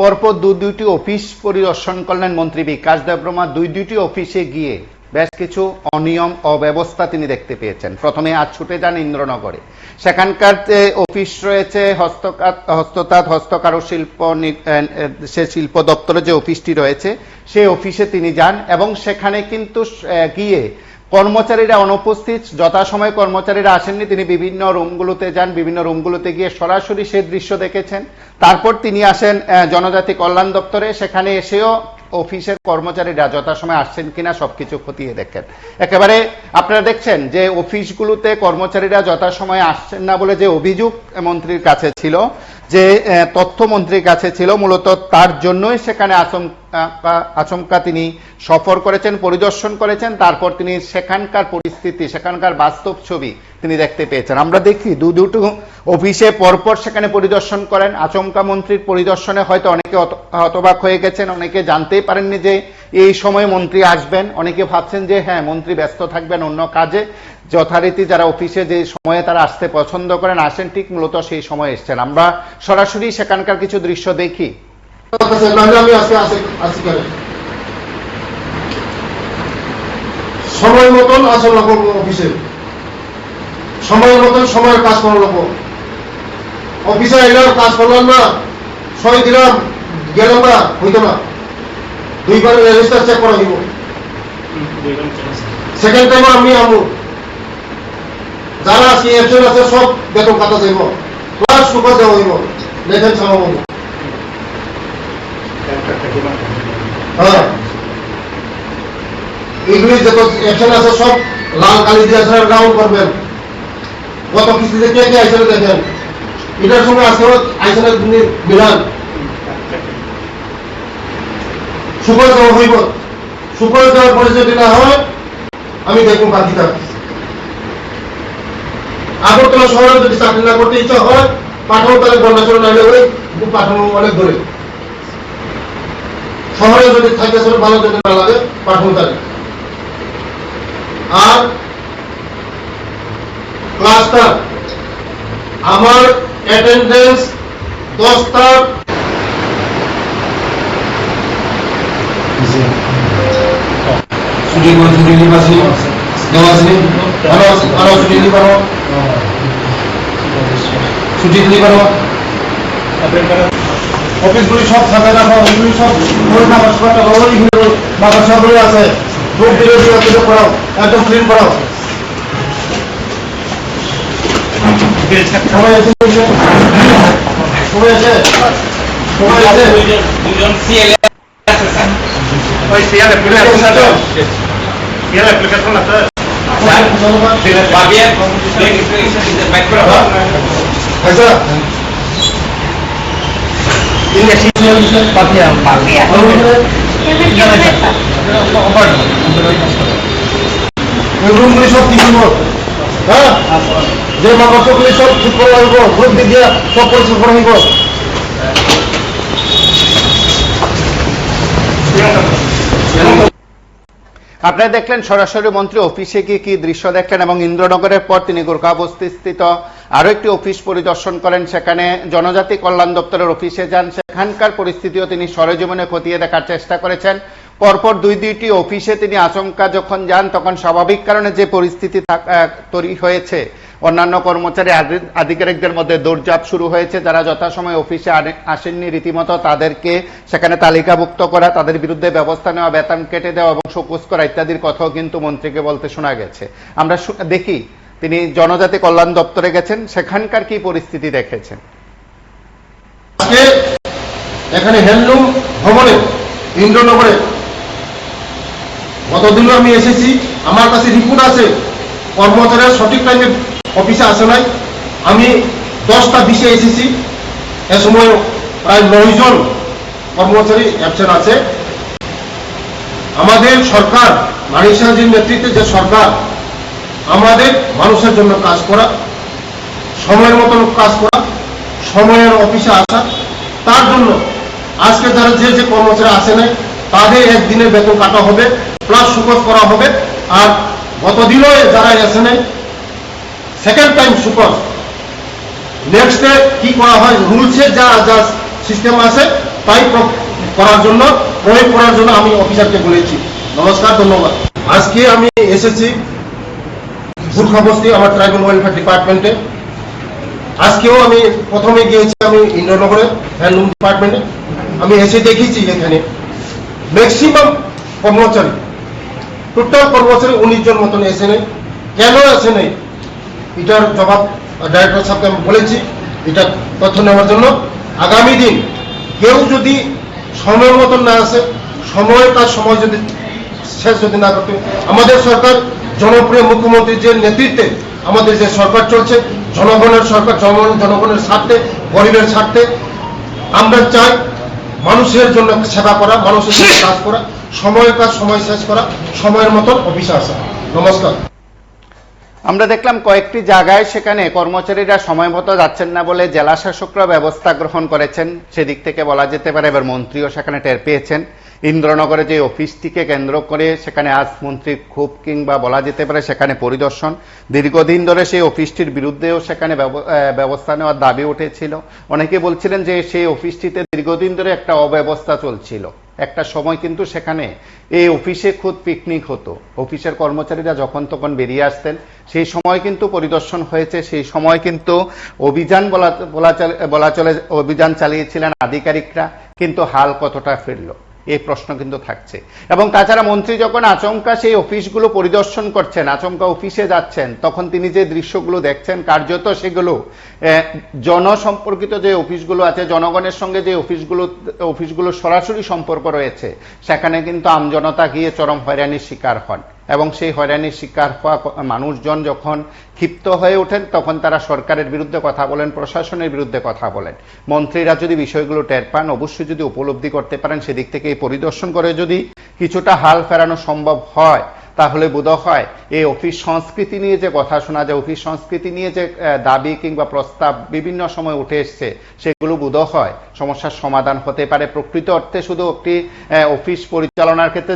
পরপর দুটি অফিস পরিদর্শন করলেন মন্ত্রী বিকাশ দেববর্মা। দুটি অফিসে গিয়ে বেশ কিছু অনিয়ম অব্যবস্থা তিনি দেখতে পেয়েছেন। প্রথমে আজ ছুটে যান ইন্দ্রনগরে। সেখানকার যে অফিস রয়েছে হস্তকারুশিল্প সে শিল্প দপ্তরের যে অফিসটি রয়েছে সেই অফিসে তিনি যান এবং সেখানে কিন্তু গিয়ে কর্মচারীরা অনুপস্থিত, যথাসময়ে কর্মচারীরা আসেননি। তিনি বিভিন্ন রুমগুলোতে যান, বিভিন্ন রুমগুলোতে গিয়ে সরাসরি সে দৃশ্য দেখেছেন। তারপর তিনি আসেন জনজাতি কল্যাণ দপ্তরে। সেখানে এসেও অফিসের কর্মচারীরা যথাসময়ে আসছেন কিনা সবকিছু খতিয়ে দেখেন। একেবারে আপনারা দেখছেন যে অফিসগুলোতে কর্মচারীরা যথাসময়ে আসছেন না বলে যে অভিযোগ মন্ত্রীর কাছে ছিল, যে তথ্য মন্ত্রীর কাছে ছিল, মূলত তার জন্যই সেখানে আচমকা তিনি সফর করেছেন, পরিদর্শন করেছেন। তারপর তিনি সেখানকার পরিস্থিতি, সেখানকার বাস্তব ছবি তিনি দেখতে পেয়েছেন। আমরা দেখি দুটো অফিসে পরপর সেখানে পরিদর্শন করেন। আচমকা মন্ত্রীর পরিদর্শনে হয়তো অনেকে হতবাক হয়ে গেছেন, অনেকে জানতেই পারেননি যে এই সময় মন্ত্রী আসবেন। অনেকে ভাবছেন যে হ্যাঁ, মন্ত্রী ব্যস্ত থাকবেন অন্য কাজে। যথারীতি যারা অফিসে যে সময়ে তারা আসতে পছন্দ করেন আসেন, ঠিক মূলত সেই সময় এসছেন। আমরা সরাসরি সেখানকার কিছু দৃশ্য দেখি। সময় মতন আসল অফিসে, সময় মতন সময়ের কাজ করা লাগবো। অফিসে এলাম, কাজ করলাম না, সই দিলাম, গেলাম না, হইতো না। দুইবার রেজিস্টার চেক করা দিব। সেকেন্ড টাইম আমি আমু যারা আজকে অ্যাবসেন্ট আছে সব বেতন কাটা যাইব, প্লাস সুপার দেওয়া হইব, লেখেন ছাড়াবো। হ্যাঁ, এইগুলি যত অ্যাবসেন্ট আছে সব লাল কালি দিয়ে রাউন্ড করবেন। গত কিস্তিতে কে কে আইসেন দেখেন, এটার সঙ্গে আজকে আইসেনের মিলান। সুপার দেওয়া হইব, সুপার দেওয়ার পরে যদি না হয় আমি দেখুন বাকিটা। আগরতলা শহরে যদি চাকরি না করতে ইচ্ছা হয়, পাঠানো তাহলে বন্যাচল নাইলে ওই পাঠানো অনেক দূরে। শহরে যদি থাকে ভালো যদি না লাগে পাঠানো তাহলে। আর ক্লাসটা আমার অ্যাটেন্ডেন্স 10টা ছুটি নিবাসী আরো ছুটি নিতে পারো, ছুটি নিতে পারো। অফিসগুলি সব সাথে রাখো, ওইগুলি সব বাগাসগুলি আছে, বুক ডিলিভারি করাও, একদম ক্লিন করাও। সবাই আছে, সবাই আছে, সবাই আছে। দুজন সিএলএ আছে স্যার, ওই সিএলএ অ্যাপ্লিকেশন আছে, সিএলএ অ্যাপ্লিকেশন আছে। বাবিয়া এক্সপ্লেনেশন ইজ ব্যাক করা আচ্ছা। রুমগুলি সব ঠিক করবো। হ্যাঁ, যে মাপগুলি সব ঠিক করা হইব, গ্রুপ দিয়ে সব পরিষ্কার করা হইব। আপনারা দেখলেন সরাসরি মন্ত্রী অফিসে গিয়ে কি দৃশ্য দেখলেন এবং ইন্দ্রনগরের পর তিনি গোর্খাবস্তিস্থিত আরো একটি অফিস পরিদর্শন করেন। সেখানে জনজাতি কল্যাণ দপ্তরের অফিসে যান। সেখানকার পরিস্থিতিও তিনি সরেজমিনে খতিয়ে দেখার চেষ্টা করেছেন। পরপর দুটি অফিসে তিনি আচমকা যখন যান তখন স্বাভাবিক কারণে যে পরিস্থিতি তৈরি হয়েছে, অন্যান্য কর্মচারী আধিকারিকদের মধ্যে দৌড়ঝাঁপ শুরু হয়েছে। যারা যথাসময়ে অফিসে আসেননি রীতিমতো তাদেরকে সেখানে তালিকাভুক্ত করা, তাদের বিরুদ্ধে ব্যবস্থা নেওয়া, বেতন কেটে দেওয়া এবং শোকজ করা ইত্যাদির কথাও কিন্তু মন্ত্রীকে বলতে শোনা গেছে। আমরা দেখি তিনি জনজাতি কল্যাণ দপ্তরে গেছেন, সেখানকার কি পরিস্থিতি দেখেছেন। এখানে হ্যান্ডলুম ভবনে ইন্দ্রনগরে গতদিনও আমি এসেছি, আমার কাছে রিপোর্ট আছে কর্মচারীরা সঠিক টাইমে অফিসে আসে নাই। আমি 10টা 20-এ এসেছি, এ সময় প্রায় 9 জন কর্মচারী অ্যাবসেন্ট আছে। আমাদের সরকার, মানিক সাহাজির নেতৃত্বে যে সরকার, আমাদের মানুষের জন্য কাজ করা, সময়ের মতন কাজ করা, সময়ের অফিসে আসা, তার জন্য আজকে যারা যে কর্মচারী আসে নাই তাদের একদিনের বেতন কাটা হবে, প্লাস সুকজ করা হবে। আর গতদিনও যারা আসে নাই সেকেন্ড টাইম সুকজ, নেক্সট ডে কি করা হয় রুলসে যা যা সিস্টেম আছে তাই করার জন্য প্রয়োগ করার জন্য আমি অফিসারকে বলেছি। নমস্কার, ধন্যবাদ। আজকে আমি এসেছি গুরখাবস্তি আমার ট্রাইবাল ওয়েলফেয়ার ডিপার্টমেন্টে। আজকেও আমি প্রথমে গিয়েছি আমি ইন্দ্রনগরে হ্যান্ডলুম ডিপার্টমেন্টে। আমি এসে দেখেছি এখানে ম্যাক্সিমাম কর্মচারী, টোটাল কর্মচারী 19 জন মতন এসে নেই। কেন এসে নেই এটার জবাব ডাইরেক্টর সাহেবকে আমি বলেছি, এটা তথ্য নেওয়ার জন্য। আগামী দিন কেউ যদি সময় মতন না আসে, সময়ের কাজ সময় যদি শেষ যদি না করতে, আমাদের সরকার জনপ্রিয় মুখ্যমন্ত্রীর যে নেতৃত্বে আমাদের যে সরকার চলছে, জনগণের সরকার, জনগণের স্বার্থে, গরিবের স্বার্থে। আমরা চাই মানুষের জন্য সেবা করা, মানুষের জন্য কাজ করা, সময়ের কাজ সময় শেষ করা, সময়ের মতন অফিসে আসা। নমস্কার। আমরা দেখলাম কয়েকটি জায়গায় সেখানে কর্মচারীরা সময় মতো যাচ্ছেন না বলে জেলা শাসকরা ব্যবস্থা গ্রহণ করেছেন। সেদিক থেকে বলা যেতে পারে এবার মন্ত্রীও সেখানে টের পেয়েছেন। ইন্দ্রনগরে যে অফিসটিকে কেন্দ্র করে সেখানে আজ মন্ত্রীর ক্ষোভ কিংবা বলা যেতে পারে সেখানে পরিদর্শন। দীর্ঘদিন ধরে সেই অফিসটির বিরুদ্ধেও সেখানে ব্যবস্থা নেওয়ার দাবি উঠেছিল। অনেকে বলছিলেন যে সেই অফিসটিতে দীর্ঘদিন ধরে একটা অব্যবস্থা চলছিল। একটা সময় কিন্তু সেখানে এই অফিসে খুদ পিকনিক হতো, অফিসের কর্মচারীরা যখন তখন বেরিয়ে আসতেন। সেই সময় কিন্তু পরিদর্শন হয়েছে, সেই সময় কিন্তু অভিযান বলা চলে অভিযান চালিয়েছিলেন আধিকারিকরা, কিন্তু হাল কতটা ফিরল এই প্রশ্ন কিন্তু থাকছে। এবং তাছাড়া মন্ত্রী যখন আচমকা সেই অফিসগুলো পরিদর্শন করছেন, আচমকা অফিসে যাচ্ছেন, তখন তিনি যে দৃশ্যগুলো দেখছেন কার্যত সেগুলো জনসম্পর্কিত যে অফিসগুলো আছে, জনগণের সঙ্গে যে অফিসগুলো সরাসরি সম্পর্ক রয়েছে, সেখানে কিন্তু আমজনতা গিয়ে চরম হয়রানির শিকার হন। এবং সেই হয়রানির শিকার হওয়া মানুষজন যখন ক্ষিপ্ত হয়ে ওঠেন তখন তারা সরকারের বিরুদ্ধে কথা বলেন, প্রশাসনের বিরুদ্ধে কথা বলেন। মন্ত্রীরা যদি বিষয়গুলো টের পান, অবশ্যই যদি উপলব্ধি করতে পারেন, সেদিক থেকে এই পরিদর্শন করে যদি কিছুটা হাল ফেরানো সম্ভব হয়, তাহলে বোধহয় এই অফিস সংস্কৃতি নিয়ে যে কথা শোনা যায়, অফিস সংস্কৃতি নিয়ে যে দাবি কিংবা প্রস্তাব বিভিন্ন সময় উঠে এসছে, সেগুলো বোধহয় সমস্যার সমাধান হতে পারে। প্রকৃত অর্থে শুধু একটি অফিস পরিচালনার ক্ষেত্রে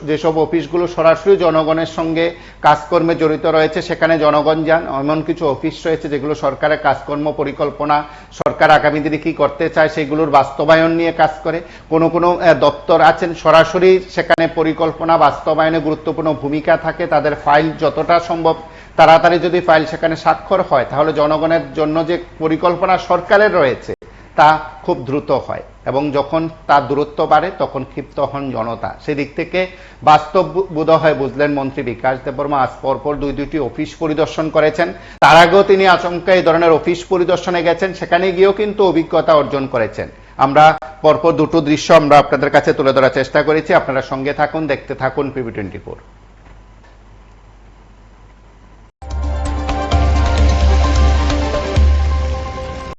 যেসব অফিসগুলো সরাসরি জনগণের সঙ্গে কাজকর্মে জড়িত রয়েছে, সেখানে জনগণ যান। এমন কিছু অফিস রয়েছে যেগুলো সরকারের কাজকর্ম পরিকল্পনা, সরকার আগামী দিনে কি করতে চায় সেগুলোর বাস্তবায়ন নিয়ে কাজ করে। কোনো কোনো দপ্তর আছেন সরাসরি সেখানে পরিকল্পনা বাস্তবায়নে গুরুত্বপূর্ণ ভূমিকা থাকে। তাদের ফাইল যতটা সম্ভব তাড়াতাড়ি যদি ফাইল সেখানে স্বাক্ষর হয়, তাহলে জনগণের জন্য যে পরিকল্পনা সরকারের রয়েছে তা খুব দ্রুত হয়। এবং যখন তার দূরত্ব বাড়ে তখন ক্ষিপ্ত হন জনতা। সেদিক থেকে বাস্তব বোধহয় বুঝলেন মন্ত্রী বিকাশ দেববর্মা। আজ পরপর দুইটি অফিস পরিদর্শন করেছেন। তার আগেও তিনি আচমকা এই ধরনের অফিস পরিদর্শনে গেছেন, সেখানে গিয়েও কিন্তু অভিজ্ঞতা অর্জন করেছেন। আমরা পরপর দুটো দৃশ্য আমরা আপনাদের কাছে তুলে ধরার চেষ্টা করেছি। আপনারা সঙ্গে থাকুন, দেখতে থাকুন PB24।